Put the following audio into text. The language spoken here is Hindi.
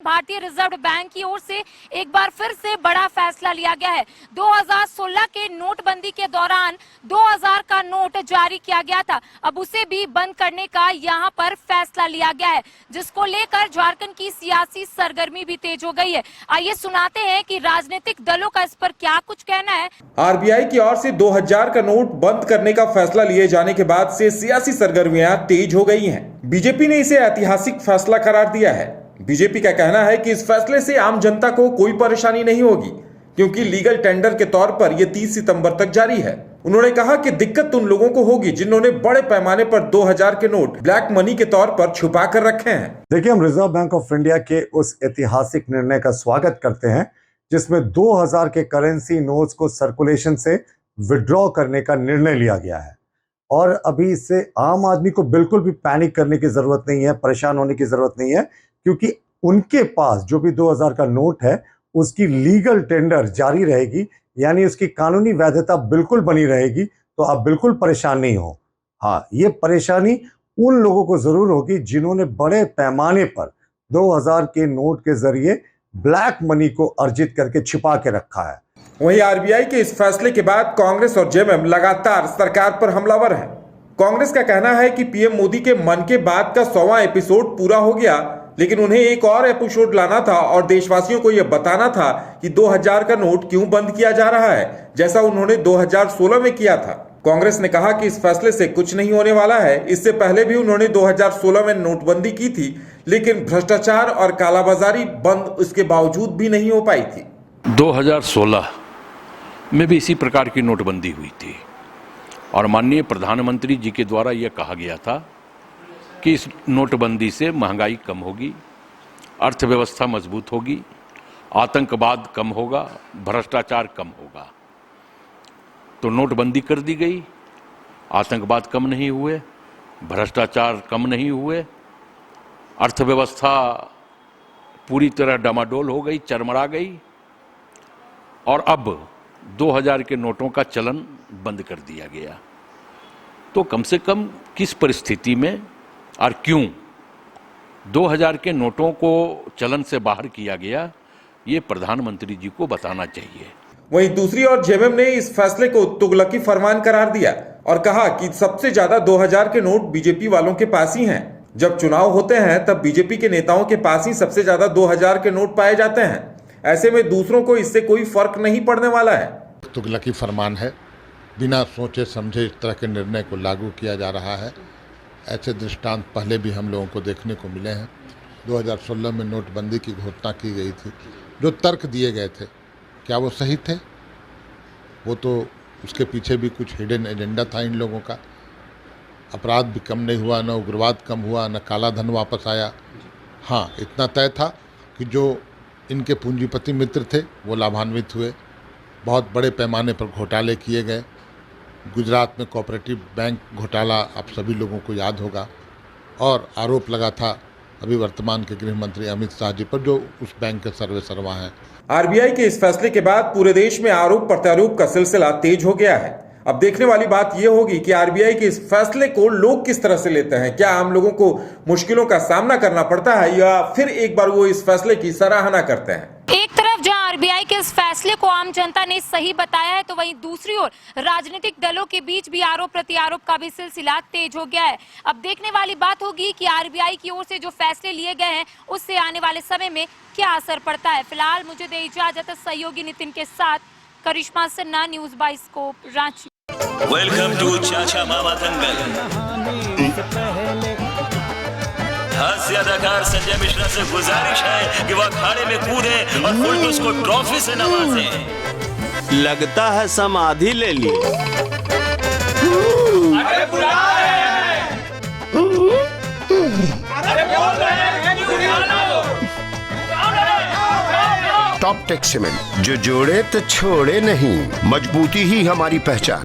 भारतीय रिजर्व बैंक की ओर से एक बार फिर से बड़ा फैसला लिया गया है। 2016 के नोटबंदी के दौरान 2000 का नोट जारी किया गया था, अब उसे भी बंद करने का यहां पर फैसला लिया गया है, जिसको लेकर झारखंड की सियासी सरगर्मी भी तेज हो गई है। आइए सुनाते हैं कि राजनीतिक दलों का इस पर क्या कुछ कहना है। आरबीआई की ओर से 2000 का नोट बंद करने का फैसला लिए जाने के बाद से सियासी सरगर्मियां तेज हो गई हैं। बीजेपी ने इसे ऐतिहासिक फैसला करार दिया है। बीजेपी का कहना है कि इस फैसले से आम जनता को कोई परेशानी नहीं होगी, क्योंकि लीगल टेंडर के तौर पर यह 30 सितंबर तक जारी है। उन्होंने कहा कि दिक्कत उन लोगों को होगी जिन्होंने बड़े पैमाने पर 2000 के नोट ब्लैक मनी के तौर पर छुपा कर रखे हैं। देखिए, हम रिजर्व बैंक ऑफ इंडिया के उस ऐतिहासिक निर्णय का स्वागत करते हैं जिसमें 2000 के करेंसी नोट्स को सर्कुलेशन से विड्रॉ करने का निर्णय लिया गया है। और अभी इससे आम आदमी को बिल्कुल भी पैनिक करने की जरूरत नहीं है, परेशान होने की जरूरत नहीं है, क्योंकि उनके पास जो भी 2000 का नोट है उसकी लीगल टेंडर जारी रहेगी, यानी उसकी कानूनी वैधता बिल्कुल बनी रहेगी। तो आप बिल्कुल परेशान नहीं हो। हाँ, ये परेशानी उन लोगों को जरूर होगी जिन्होंने बड़े पैमाने पर 2000 के नोट के जरिए ब्लैक मनी को अर्जित करके छिपा के रखा है। वहीं आरबीआई के इस फैसले के बाद कांग्रेस और जेएमएम लगातार सरकार पर हमलावर है। कांग्रेस का कहना है कि पीएम मोदी के मन के बात का 100वां एपिसोड पूरा हो गया, लेकिन उन्हें एक और एपिसोड लाना था और देशवासियों को यह बताना था कि 2000 का नोट क्यों बंद किया जा रहा है, जैसा उन्होंने 2016 में किया था। कांग्रेस ने कहा कि इस फैसले से कुछ नहीं होने वाला है। इससे पहले भी उन्होंने 2016 में नोटबंदी की थी, लेकिन भ्रष्टाचार और कालाबाजारी बंद उसके बावजूद भी नहीं हो पाई थी। 2016 में भी इसी प्रकार की नोटबंदी हुई थी और माननीय प्रधानमंत्री जी के द्वारा यह कहा गया था कि इस नोटबंदी से महंगाई कम होगी, अर्थव्यवस्था मजबूत होगी, आतंकवाद कम होगा, भ्रष्टाचार कम होगा। तो नोटबंदी कर दी गई, आतंकवाद कम नहीं हुए, भ्रष्टाचार कम नहीं हुए, अर्थव्यवस्था पूरी तरह डामाडोल हो गई, चरमरा गई और अब 2000 के नोटों का चलन बंद कर दिया गया। तो कम से कम किस परिस्थिति में और क्यों 2000 के नोटों को चलन से बाहर किया गया, ये प्रधानमंत्री जी को बताना चाहिए। वहीं दूसरी ओर जेएमएम ने इस फैसले को तुगलकी फरमान करार दिया और कहा कि सबसे ज्यादा 2000 के नोट बीजेपी वालों के पास ही हैं। जब चुनाव होते हैं तब बीजेपी के नेताओं के पास ही सबसे ज्यादा 2000 के नोट पाए जाते हैं। ऐसे में दूसरों को इससे कोई फर्क नहीं पड़ने वाला है। तुगलकी फरमान है, बिना सोचे समझे इस तरह के निर्णय को लागू किया जा रहा है। ऐसे दृष्टांत पहले भी हम लोगों को देखने को मिले हैं। 2016 में नोटबंदी की घोषणा की गई थी, जो तर्क दिए गए थे क्या वो सही थे? वो तो उसके पीछे भी कुछ हिडन एजेंडा था इन लोगों का। अपराध भी कम नहीं हुआ, न उग्रवाद कम हुआ, न काला धन वापस आया। हाँ, इतना तय था कि जो इनके पूंजीपति मित्र थे वो लाभान्वित हुए। बहुत बड़े पैमाने पर घोटाले किए गए। गुजरात में कोऑपरेटिव बैंक घोटाला आप सभी लोगों को याद होगा, और आरोप लगा था अभी वर्तमान के गृह मंत्री अमित शाह जी पर, जो उस बैंक के सर्वेसर्वा हैं। आरबीआई के इस फैसले के बाद पूरे देश में आरोप प्रत्यारोप का सिलसिला तेज हो गया है। अब देखने वाली बात यह होगी कि आरबीआई के इस फैसले को लोग किस तरह से लेते हैं। क्या आम लोगों को मुश्किलों का सामना करना पड़ता है या फिर एक बार वो इस फैसले की सराहना करते हैं। एक तरफ जहां आरबीआई के इस फैसले को आम जनता ने सही बताया है, तो वहीं दूसरी ओर राजनीतिक दलों के बीच भी आरोप प्रत्यारोप का भी सिलसिला तेज हो गया है। अब देखने वाली बात होगी कि आरबीआई की ओर से जो फैसले लिए गए हैं उससे आने वाले समय में क्या असर पड़ता है। फिलहाल मुझे दे इजाजत, सहयोगी नितिन के साथ Karishma Sinha, news bioscope, Ranchi. Welcome to Chacha Mama दंगल। हास्य अदाकार संजय मिश्रा से गुजारिश है कि वह अखाड़े में कूदे और फुलटूस को ट्रॉफी से नवाजे। लगता है समाधि ले ली। अरे बुला रहे हैं। अरे बोल रहे हैं कि बुला लो। टॉप टेक सीमेंट, जो जोड़े तो छोड़े नहीं, मजबूती ही हमारी पहचान।